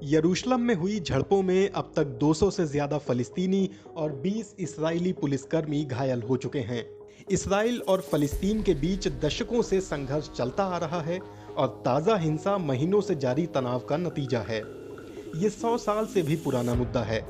यरूशलेम में हुई झड़पों में अब तक 200 से ज्यादा फलिस्तीनी और 20 इस्राएली पुलिसकर्मी घायल हो चुके हैं। इसराइल और फलिस्तीन के बीच दशकों से संघर्ष चलता आ रहा है और ताज़ा हिंसा महीनों से जारी तनाव का नतीजा है। ये 100 साल से भी पुराना मुद्दा है।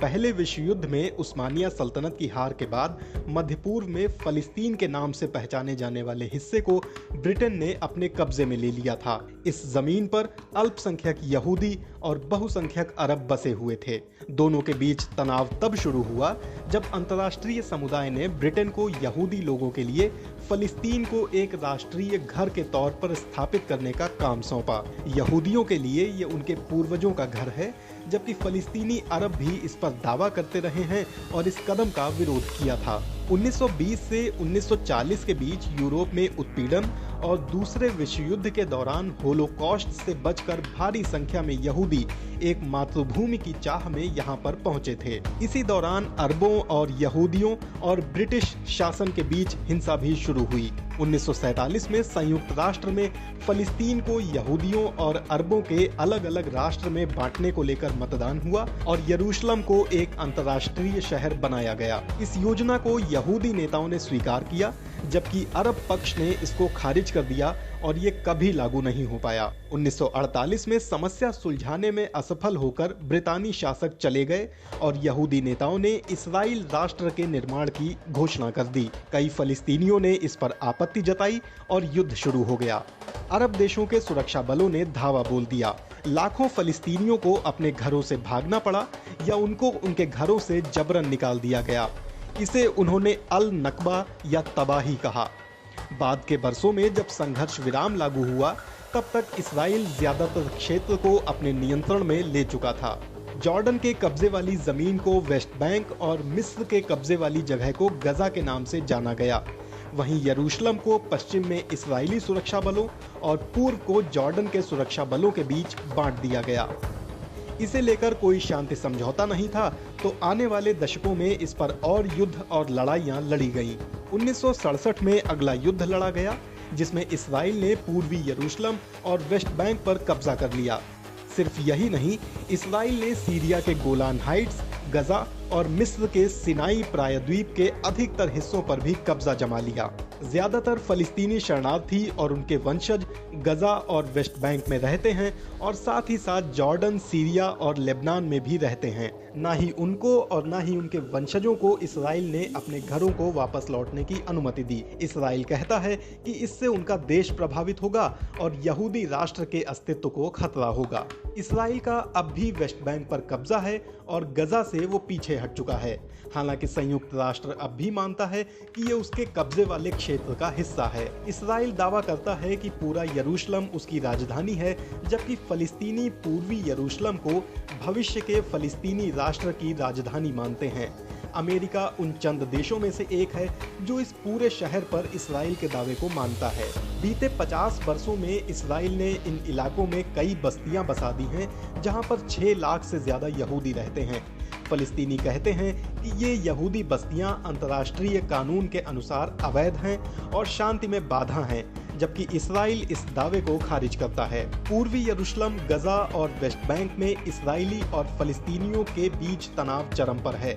पहले विश्व युद्ध में उस्मानिया सल्तनत की हार के बाद मध्य पूर्व में फलिस्तीन के नाम से पहचाने जाने वाले हिस्से को ब्रिटेन ने अपने कब्जे में ले लिया था। इस जमीन पर अल्पसंख्यक यहूदी और बहुसंख्यक अरब बसे हुए थे। दोनों के बीच तनाव तब शुरू हुआ जब अंतर्राष्ट्रीय समुदाय ने ब्रिटेन को यहूदी लोगों के लिए फलिस्तीन को एक राष्ट्रीय घर के तौर पर स्थापित करने का काम सौंपा। यहूदियों के लिए ये उनके पूर्वजों का घर है, जबकि फलिस्तीनी अरब भी इस पर दावा करते रहे हैं और इस कदम का विरोध किया था। 1920 से 1940 के बीच यूरोप में उत्पीड़न और दूसरे विश्व युद्ध के दौरान होलोकॉस्ट से बचकर भारी संख्या में यहूदी एक मातृभूमि की चाह में यहाँ पर पहुंचे थे। इसी दौरान अरबों और यहूदियों और ब्रिटिश शासन के बीच हिंसा भी शुरू हुई। 1947 में संयुक्त राष्ट्र में फलिस्तीन को यहूदियों और अरबों के अलग अलग राष्ट्र में बांटने को लेकर मतदान हुआ और यरूशलेम को एक अंतर्राष्ट्रीय शहर बनाया गया। इस योजना को यहूदी नेताओं ने स्वीकार किया, जबकि अरब पक्ष ने इसको खारिज कर दिया और ये कभी लागू नहीं हो पाया। 1948 में समस्या सुलझाने में असफल होकर ब्रितानी शासक चले गए और यहूदी नेताओं ने इस्राइल राष्ट्र के निर्माण की घोषणा कर दी। कई फलिस्तीनियों ने इस पर आपत्ति जताई और युद्ध शुरू हो गया। अरब देशों के सुरक्षा बलों ने धावा बोल दिया। लाखों फलिस्तीनियों को अपने घरों से भागना पड़ा या उनको उनके घरों से जबरन निकाल दिया गया। इसे उन्होंने अल नकबा या तबाही कहा। बाद के बरसों में जब संघर्ष विराम लागू हुआ, तब तक इसराइल ज्यादातर क्षेत्र को अपने नियंत्रण में ले चुका था। जॉर्डन के कब्जे वाली जमीन को वेस्ट बैंक और मिस्र के कब्जे वाली जगह को गजा के नाम से जाना गया। वहीं यरूशलेम को पश्चिम में इस्राएली सुरक्षा बलों और पूर्व को जॉर्डन के सुरक्षा बलों के बीच बांट दिया गया। इसे लेकर कोई शांति समझौता नहीं था, तो आने वाले दशकों में इस पर और युद्ध और लड़ाइयां लड़ी गईं। 1967 में अगला युद्ध लड़ा गया, जिसमें इसराइल ने पूर्वी यरूशलेम और वेस्ट बैंक पर कब्जा कर लिया। सिर्फ यही नहीं, इसराइल ने सीरिया के गोलान हाइट्स, गजा और मिस्र के सिनाई प्रायद्वीप के अधिकतर हिस्सों पर भी कब्जा जमा लिया। ज्यादातर फलिस्तीनी शरणार्थी और उनके वंशज गजा और वेस्ट बैंक में रहते हैं और साथ ही साथ जॉर्डन, सीरिया और लेबनान में भी रहते हैं। ना ही उनको और ना ही उनके वंशजों को इसराइल ने अपने घरों को वापस लौटने की अनुमति दी। इसराइल कहता है कि इससे उनका देश प्रभावित होगा और यहूदी राष्ट्र के अस्तित्व को खतरा होगा। इसराइल का अब भी वेस्ट बैंक पर कब्जा है और गजा से वो पीछे हट चुका है। हालांकि संयुक्त राष्ट्र अब भी मानता है कि ये उसके कब्जे वाले क्षेत्र का हिस्सा है। इसराइल दावा करता है कि पूरा यरूशलेम उसकी राजधानी है, जबकि फलिस्तीनी पूर्वी यरूशलेम को भविष्य के फलिस्तीनी राष्ट्र की राजधानी मानते हैं। अमेरिका उन चंद देशों में से एक है जो इस पूरे शहर पर इसराइल के दावे को मानता है। बीते 50 वर्षों में इसराइल ने इन इलाकों में कई बस्तियां बसा दी हैं, जहां पर 6 लाख से ज्यादा यहूदी रहते हैं। फलिस्तीनी कहते हैं कि ये यहूदी बस्तियां अंतर्राष्ट्रीय कानून के अनुसार अवैध हैं और शांति में बाधा हैं, जबकि इसराइल इस दावे को खारिज करता है। पूर्वी यरूशलेम, गजा और वेस्ट बैंक में इसराइली और फलिस्तीनियों के बीच तनाव चरम पर है।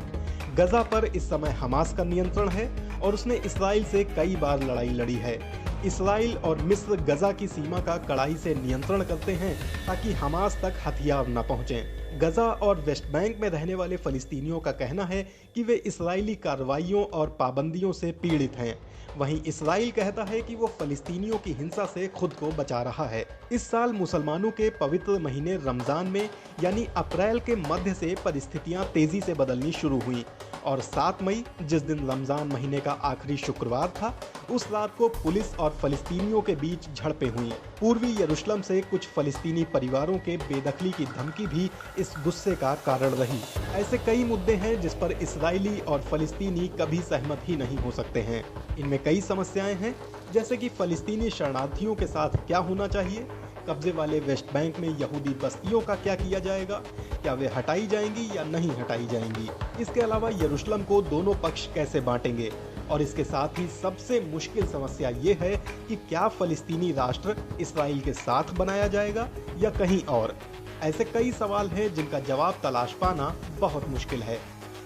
गजा पर इस समय हमास का नियंत्रण है और उसने इसराइल से कई बार लड़ाई लड़ी है। इसराइल और मिस्र गजा की सीमा का कड़ाई से नियंत्रण करते हैं ताकि हमास तक हथियार न पहुंचें। गजा और वेस्ट बैंक में रहने वाले फलिस्तीनियों का कहना है कि वे इसराइली कार्रवाइयों और पाबंदियों से पीड़ित हैं। वहीं इसराइल कहता है कि वो फलिस्तीनियों की हिंसा से खुद को बचा रहा है। इस साल मुसलमानों के पवित्र महीने रमजान में यानी अप्रैल के मध्य से परिस्थितियां तेजी से बदलनी शुरू हुई और 7 मई, जिस दिन रमजान महीने का आखिरी शुक्रवार था, उस रात को पुलिस और फलिस्तीनियों के बीच झड़पें हुई। पूर्वी यरूशलेम से कुछ फलिस्तीनी परिवारों के बेदखली की धमकी भी इस गुस्से का कारण रही। ऐसे कई मुद्दे हैं जिस पर इसराइली और फलिस्तीनी कभी सहमत ही नहीं हो सकते हैं। इनमें कई समस्याएं हैं, जैसे कि फलिस्तीनी शरणार्थियों के साथ क्या होना चाहिए, कब्जे वाले वेस्ट बैंक में यहूदी बस्तियों का क्या किया जाएगा, क्या वे हटाई जाएंगी या नहीं हटाई जाएंगी। इसके अलावा यरूशलेम को दोनों पक्ष कैसे बांटेंगे और इसके साथ ही सबसे मुश्किल समस्या ये है कि क्या फलिस्तीनी राष्ट्र इसराइल के साथ बनाया जाएगा या कहीं और। ऐसे कई सवाल हैं जिनका जवाब तलाश पाना बहुत मुश्किल है।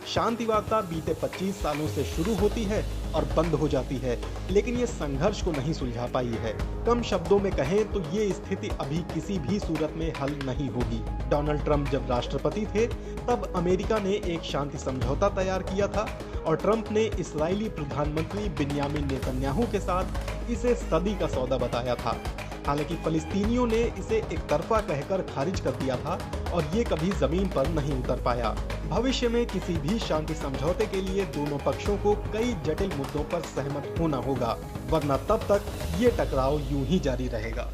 शांति वार्ता बीते 25 सालों से शुरू होती है और बंद हो जाती है, लेकिन ये संघर्ष को नहीं सुलझा पाई है। कम शब्दों में कहें तो ये स्थिति अभी किसी भी सूरत में हल नहीं होगी। डोनाल्ड ट्रंप जब राष्ट्रपति थे तब अमेरिका ने एक शांति समझौता तैयार किया था और ट्रंप ने इस्राएली प्रधानमंत्री बिन्यामिन नेतन्याहू के साथ इसे सदी का सौदा बताया था। हालांकि फलस्तीनियों ने इसे एक तरफा कहकर खारिज कर दिया था और ये कभी जमीन पर नहीं उतर पाया। भविष्य में किसी भी शांति समझौते के लिए दोनों पक्षों को कई जटिल मुद्दों पर सहमत होना होगा, वरना तब तक ये टकराव यूं ही जारी रहेगा।